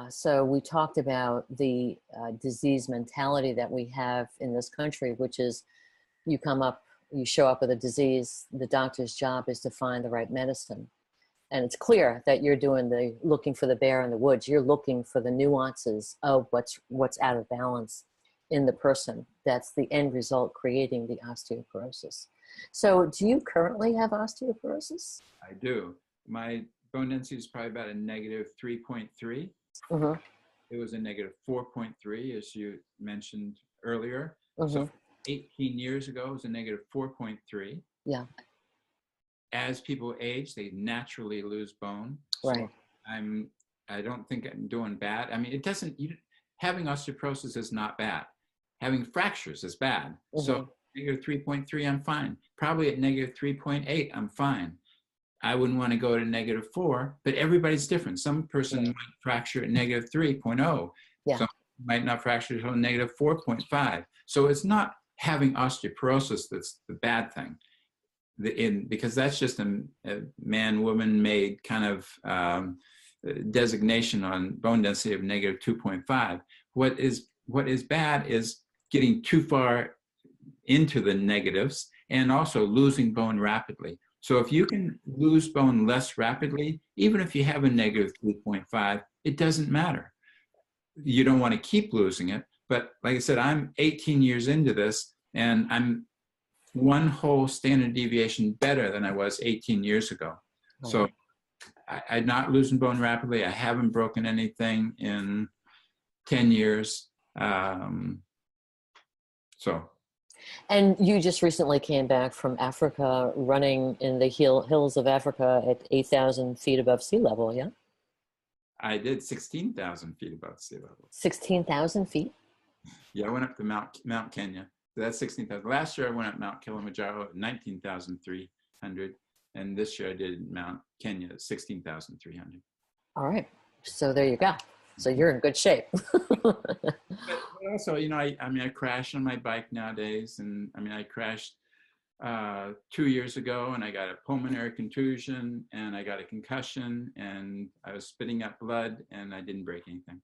So we talked about the disease mentality that we have in this country, which is you show up with a disease, the doctor's job is to find the right medicine. And it's clear that you're doing the looking for the bear in the woods. You're looking for the nuances of what's out of balance in the person. That's the end result, creating the osteoporosis. So do you currently have osteoporosis? I do. My bone density is probably about a negative 3.3. Mm-hmm. It was a negative 4.3, as you mentioned earlier. Mm-hmm. So 18 years ago, it was a negative 4.3. Yeah. As people age, they naturally lose bone. Right. So I don't think I'm doing bad. I mean, having osteoporosis is not bad. Having fractures is bad. Mm-hmm. So negative 3.3, I'm fine. Probably at negative 3.8, I'm fine. I wouldn't want to go to negative 4, but everybody's different. Some person might fracture at negative 3.0. Yeah. Some might not fracture until negative 4.5. So it's not having osteoporosis that's the bad thing. Because that's just a man-woman made kind of designation on bone density of negative 2.5. What is bad is getting too far into the negatives and also losing bone rapidly. So if you can lose bone less rapidly, even if you have a negative 3.5, it doesn't matter. You don't want to keep losing it. But like I said, I'm 18 years into this, and I'm one whole standard deviation better than I was 18 years ago. Oh. So I'm not losing bone rapidly. I haven't broken anything in 10 years. And you just recently came back from Africa, running in the hills of Africa at 8,000 feet above sea level, yeah? I did 16,000 feet above sea level. 16,000 feet? Yeah, I went up to Mount Kenya. That's 16,000. Last year I went up Mount Kilimanjaro at 19,300. And this year I did Mount Kenya at 16,300. All right. So there you go. So you're in good shape. But also, I crash on my bike nowadays. And I crashed 2 years ago, and I got a pulmonary contusion, and I got a concussion, and I was spitting up blood, and I didn't break anything.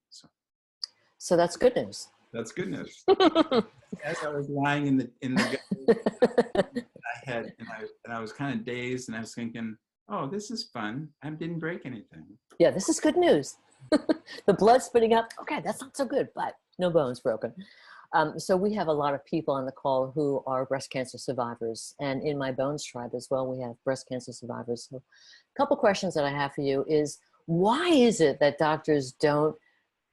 So that's good news. That's good news. As I was lying in the I was kind of dazed, and I was thinking, oh, this is fun. I didn't break anything. Yeah, this is good news. The blood spitting up, okay, that's not so good, but no bones broken. So we have a lot of people on the call who are breast cancer survivors. And in my Bones tribe as well, we have breast cancer survivors. So a couple questions that I have for you is, why is it that doctors don't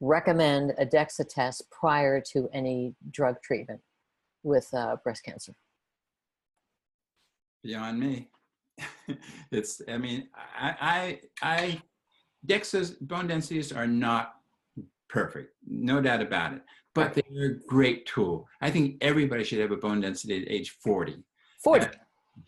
recommend a DEXA test prior to any drug treatment with breast cancer? Beyond me. DEXA's bone densities are not perfect, no doubt about it, but they're a great tool. I think everybody should have a bone density at age 40. 40.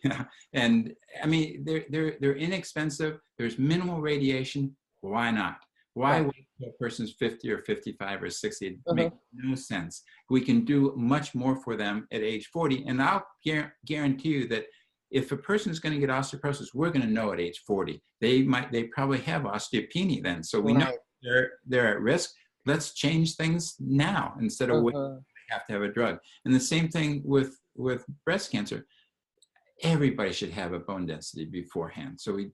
Yeah, and they're inexpensive. There's minimal radiation. Why not? Why wait till a person's 50 or 55 or 60? It makes no sense. We can do much more for them at age 40, and I'll guarantee you that if a person is going to get osteoporosis, we're going to know at age 40. They probably have osteopenia then. So we know they're at risk. Let's change things now instead of waiting. We have to have a drug. And the same thing with breast cancer. Everybody should have a bone density beforehand. So we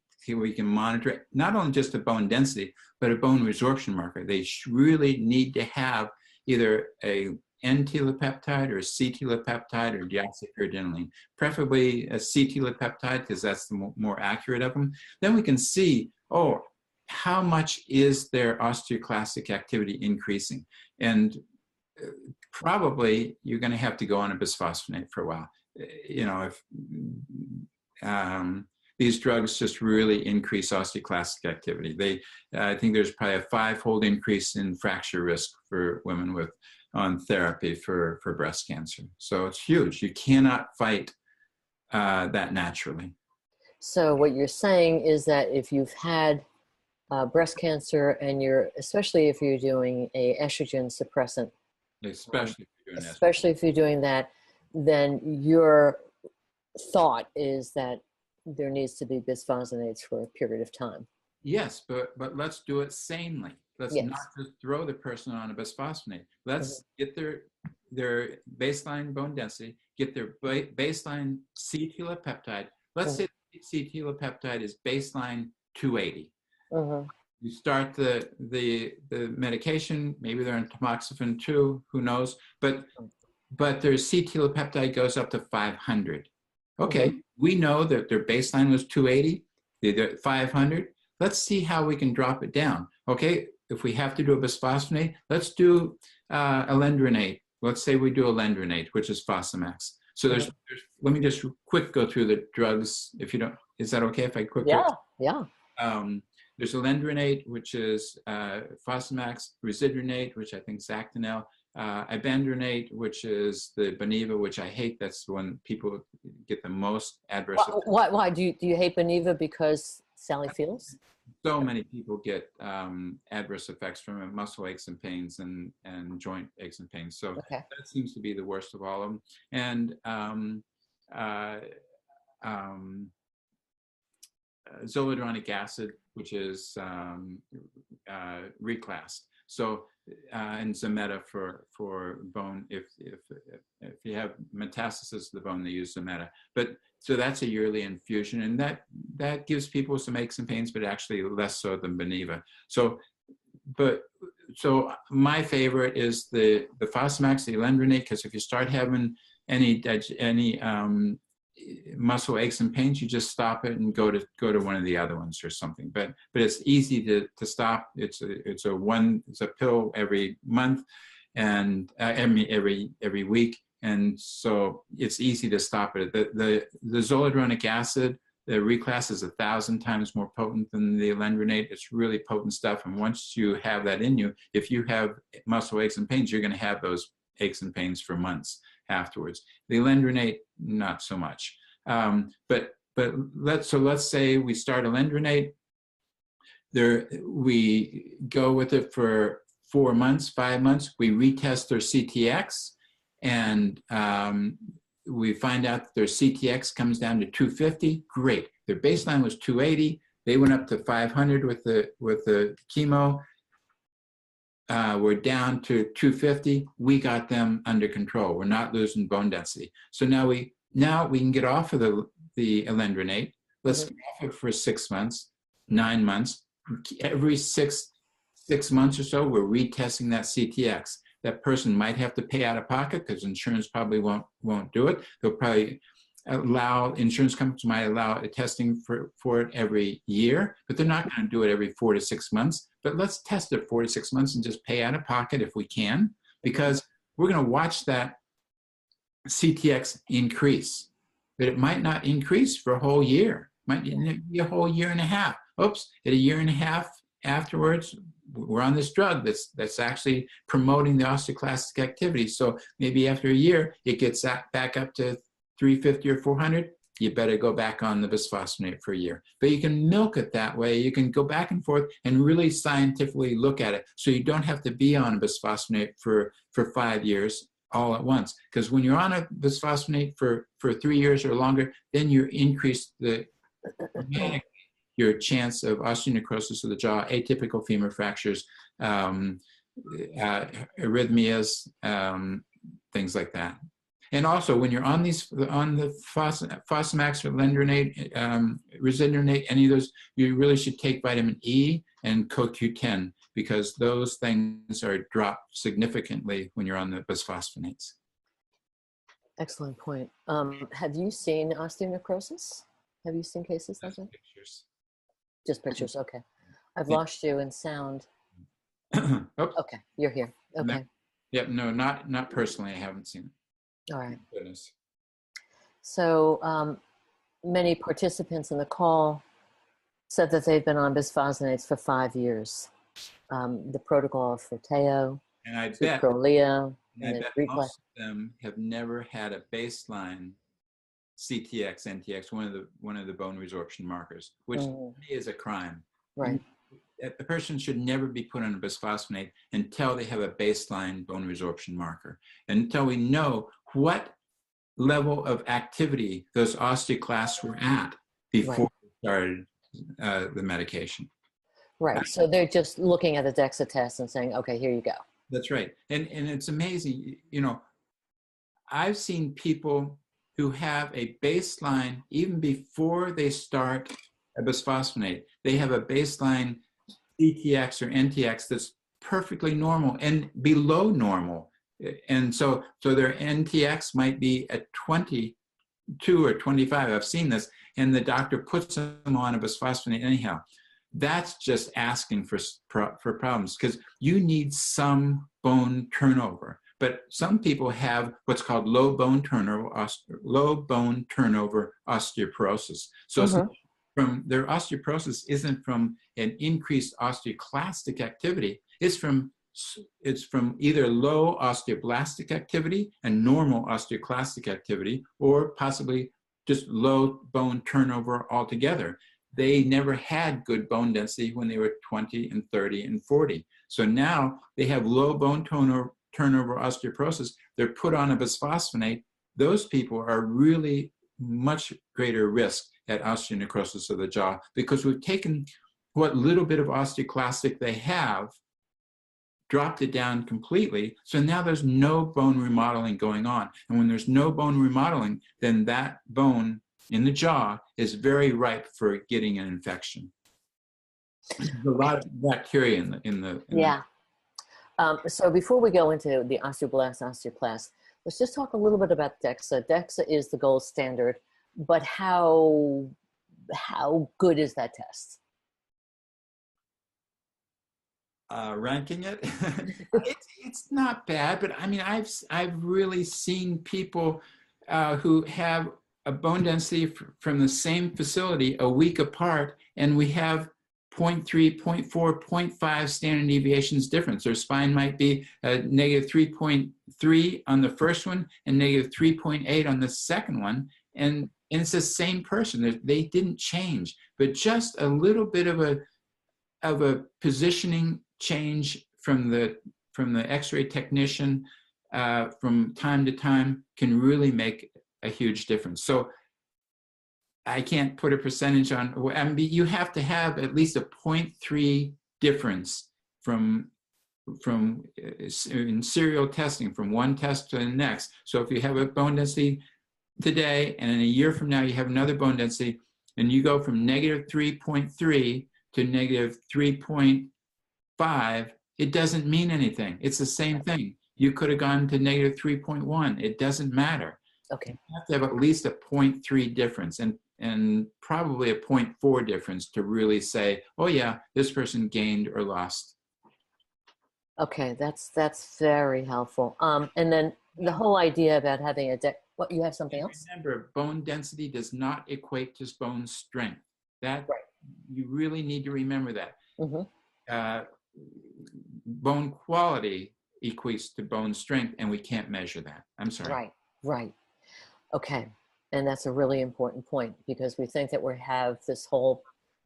can monitor not only just a bone density, but a bone resorption marker. They really need to have either a N-telopeptide or C-telopeptide or deoxypyridinoline, preferably a C-telopeptide because that's the more accurate of them. Then we can see, how much is their osteoclastic activity increasing? And probably you're going to have to go on a bisphosphonate for a while. If these drugs just really increase osteoclastic activity. I think there's probably a 5-fold increase in fracture risk for women on therapy for breast cancer. So it's huge. You cannot fight that naturally. So what you're saying is that if you've had breast cancer and especially if you're doing a estrogen suppressant, especially if you're doing that, then your thought is that there needs to be bisphosphonates for a period of time. Yes, but let's do it sanely. Let's Yes. not just throw the person on a bisphosphonate. Let's get their baseline bone density, get their baseline C-telopeptide. Let's say C-telopeptide is baseline 280. You start the medication, maybe they're on tamoxifen too, who knows, but their C-telopeptide goes up to 500. Okay, we know that their baseline was 280, they're at 500. Let's see how we can drop it down. Okay, if we have to do a bisphosphonate, let's do alendronate. Let's say we do alendronate, which is Fosamax. So let me just quick go through the drugs. If you don't, is that okay if I quick go? Yeah. There's alendronate, which is Fosamax, residronate, which I think is Actonel, ibandronate, which is the Boniva, which I hate. That's the one people get the most adverse effects. Why do you hate Boniva? Because Sally feels? So many people get adverse effects from it, muscle aches and pains and joint aches and pains. So that seems to be the worst of all of them. And zoledronic acid, which is reclassed. So and Zometa for bone. If you have metastasis of the bone, they use Zometa. But so that's a yearly infusion, and that gives people some aches and pains, but actually less so than Boniva. So my favorite is the Fosamax, the alendronate, because if you start having any muscle aches and pains, you just stop it and go to one of the other ones or something. But it's easy to stop. It's a pill every month and every week, and so it's easy to stop it. The zoledronic acid, the reclass, is 1,000 times more potent than the alendronate. It's really potent stuff, and once you have that in you, if you have muscle aches and pains, you're going to have those aches and pains for months afterwards. The alendronate, not so much. But let's say we start alendronate. We go with it for 4 months, 5 months. We retest their CTX, and we find out that their CTX comes down to 250. Great. Their baseline was 280. They went up to 500 with the chemo. We're down to 250. We got them under control. We're not losing bone density. So now we can get off of the alendronate. Let's get off it for 6 months, 9 months. Every six months or so, we're retesting that CTX. That person might have to pay out of pocket because insurance probably won't do it. They'll probably insurance companies might allow a testing for it every year, but they're not going to do it every 4 to 6 months. But let's test it 4 to 6 months and just pay out of pocket if we can, because we're going to watch that CTX increase. But it might not increase for a whole year. It might be a whole year and a half. Oops, at a year and a half afterwards, we're on this drug that's actually promoting the osteoclastic activity. So maybe after a year, it gets back up to 350 or 400. You better go back on the bisphosphonate for a year. But you can milk it that way. You can go back and forth and really scientifically look at it. So you don't have to be on a bisphosphonate for 5 years all at once. Because when you're on a bisphosphonate for 3 years or longer, then you increase dramatically your chance of osteonecrosis of the jaw, atypical femur fractures, arrhythmias, things like that. And also, when you're on the Fosamax or alendronate, residronate, any of those, you really should take vitamin E and CoQ10, because those things are dropped significantly when you're on the bisphosphonates. Excellent point. Have you seen osteonecrosis? Have you seen cases like that? Pictures. Just pictures, okay. I've lost you in sound. Okay, you're here. Okay. Yep, no, not personally. I haven't seen it. All right. Goodness. So many participants in the call said that they've been on bisphosphonates for 5 years. The protocol for Teo, and I bet Prolia, most of them have never had a baseline CTX, NTX, one of the bone resorption markers, which is a crime. Right. A person should never be put on a bisphosphonate until they have a baseline bone resorption marker, until we know what level of activity those osteoclasts were at before we started the medication. Right. So they're just looking at the DEXA test and saying, okay, here you go. That's right. And it's amazing, you know, I've seen people who have a baseline, even before they start a bisphosphonate, they have a baseline CTX or NTX that's perfectly normal and below normal. And so their NTX might be at 22 or 25. I've seen this. And the doctor puts them on a bisphosphonate anyhow. That's just asking for problems, because you need some bone turnover. But some people have what's called low bone turnover osteoporosis. So from their osteoporosis isn't from an increased osteoclastic activity. It's from either low osteoblastic activity and normal osteoclastic activity, or possibly just low bone turnover altogether. They never had good bone density when they were 20 and 30 and 40. So now they have low bone turnover osteoporosis. They're put on a bisphosphonate. Those people are really much greater risk at osteonecrosis of the jaw, because we've taken what little bit of osteoclastic they have, dropped it down completely. So now there's no bone remodeling going on. And when there's no bone remodeling, then that bone in the jaw is very ripe for getting an infection. There's a lot of bacteria in the yeah. So before we go into the osteoblast, osteoclast, let's just talk a little bit about DEXA. DEXA is the gold standard, but how good is that test? Ranking it, it's not bad, but I mean, I've really seen people who have a bone density from the same facility a week apart, and we have 0.3, 0.4, 0.5 standard deviations difference. Their spine might be negative 3.3 on the first one and negative 3.8 on the second one, and it's the same person. They didn't change, but just a little bit of a positioning change from the X-ray technician from time to time can really make a huge difference. So I can't put a percentage on. I mean, you have to have at least a 0.3 difference from in serial testing from one test to the next. So if you have a bone density today, and in a year from now you have another bone density, and you go from negative 3.3 to negative 3.5, it doesn't mean anything. It's the same thing. You could have gone to negative 3.1. It doesn't matter. Okay. You have to have at least a 0.3 difference and probably a 0.4 difference to really say, oh yeah, this person gained or lost. Okay, that's very helpful. And then the whole idea about having what, you have something else? Remember, bone density does not equate to bone strength. That right. You really need to remember that. Mm-hmm. Bone quality equates to bone strength, and we can't measure that. I'm sorry. Right. Okay, and that's a really important point, because we think that we have the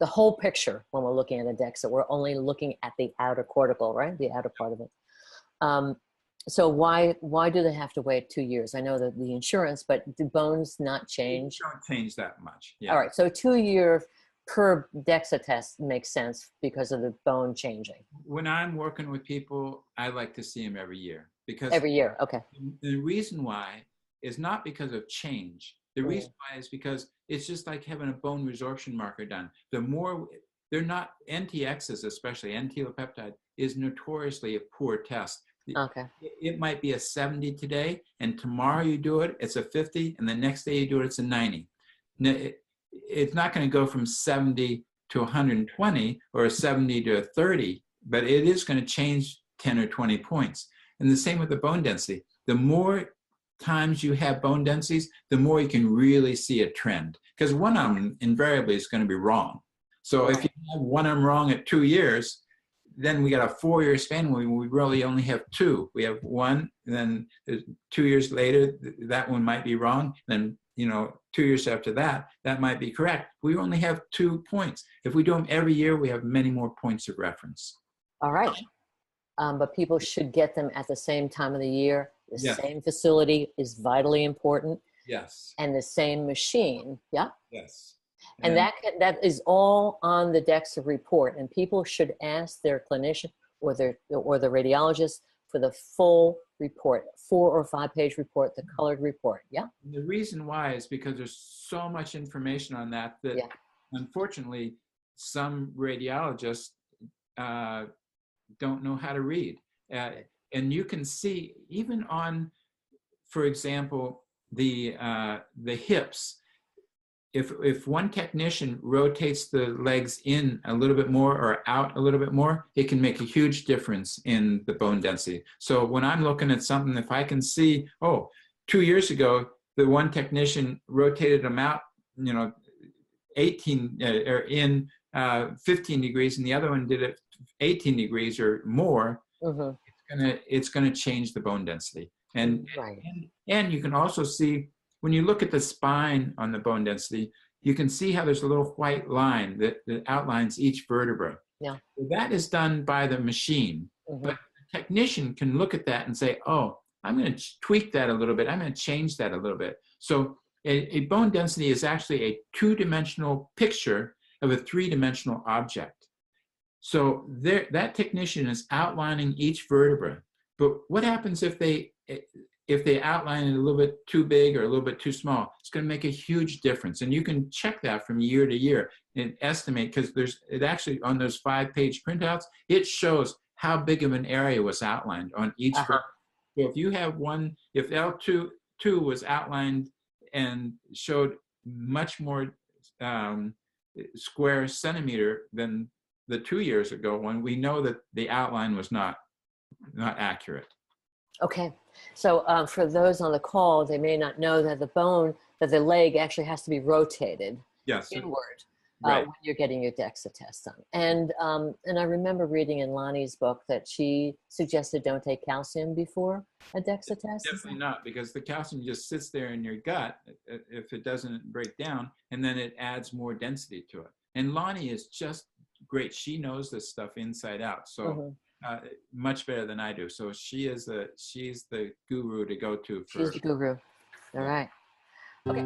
whole picture when we're looking at a DEXA. We're only looking at the outer cortical, right? The outer part of it. So why do they have to wait 2 years? I know that the insurance, but do bones not change? They don't change that much. Yeah. All right, so 2 year per DEXA test makes sense because of the bone changing. When I'm working with people, I like to see them every year, because every year. Okay. The reason why is not because of change. The reason why is because it's just like having a bone resorption marker done. The more, they're not, NTXs especially, N-telopeptide is notoriously a poor test. Okay. It might be a 70 today, and tomorrow you do it, it's a 50, and the next day you do it, it's a 90. Now, it's not going to go from 70 to 120 or a 70 to a 30, but it is going to change 10 or 20 points. And the same with the bone density. The more times you have bone densities, the more you can really see a trend, because one of them invariably is going to be wrong. So if you have one of them wrong at 2 years, then we got a 4 year span where we really only have two. We have one, and then 2 years later, that one might be wrong. Then, 2 years after that, that might be correct. We only have 2 points. If we do them every year, we have many more points of reference. All right. But people should get them at the same time of the year. The Yes. same facility is vitally important. Yes. And the same machine. Yeah. Yes. And that is all on the DEXA report, and people should ask their clinician or the radiologist for the full report, 4 or 5 page report, the colored report. Yeah. And the reason why is because there's so much information on that Yeah. unfortunately some radiologists don't know how to read. And you can see even on, for example, the hips. If one technician rotates the legs in a little bit more or out a little bit more, it can make a huge difference in the bone density. So when I'm looking at something, if I can see, oh, 2 years ago, the one technician rotated them out, 18 or in 15 degrees, and the other one did it 18 degrees or more, it's gonna change the bone density. And you can also see, when you look at the spine on the bone density, you can see how there's a little white line that outlines each vertebra. Yeah. That is done by the machine. But the technician can look at that and say, oh, I'm going to tweak that a little bit. I'm going to change that a little bit. So a bone density is actually a 2-dimensional picture of a 3-dimensional object. So that technician is outlining each vertebra. But what happens if they outline it a little bit too big or a little bit too small? It's going to make a huge difference. And you can check that from year to year and estimate, because it actually, on those 5-page printouts, it shows how big of an area was outlined on each vertebra. So if you have if L2 was outlined and showed much more square centimeter than the 2 years ago one, we know that the outline was not accurate. Okay. So for those on the call, they may not know that the leg actually has to be rotated inward when you're getting your DEXA test done. And I remember reading in Lonnie's book that she suggested don't take calcium before a DEXA test. Definitely not, because the calcium just sits there in your gut if it doesn't break down, and then it adds more density to it. And Lonnie is just great. She knows this stuff inside out. So much better than I do. So she's the guru to go to. She's the guru. All right. Okay.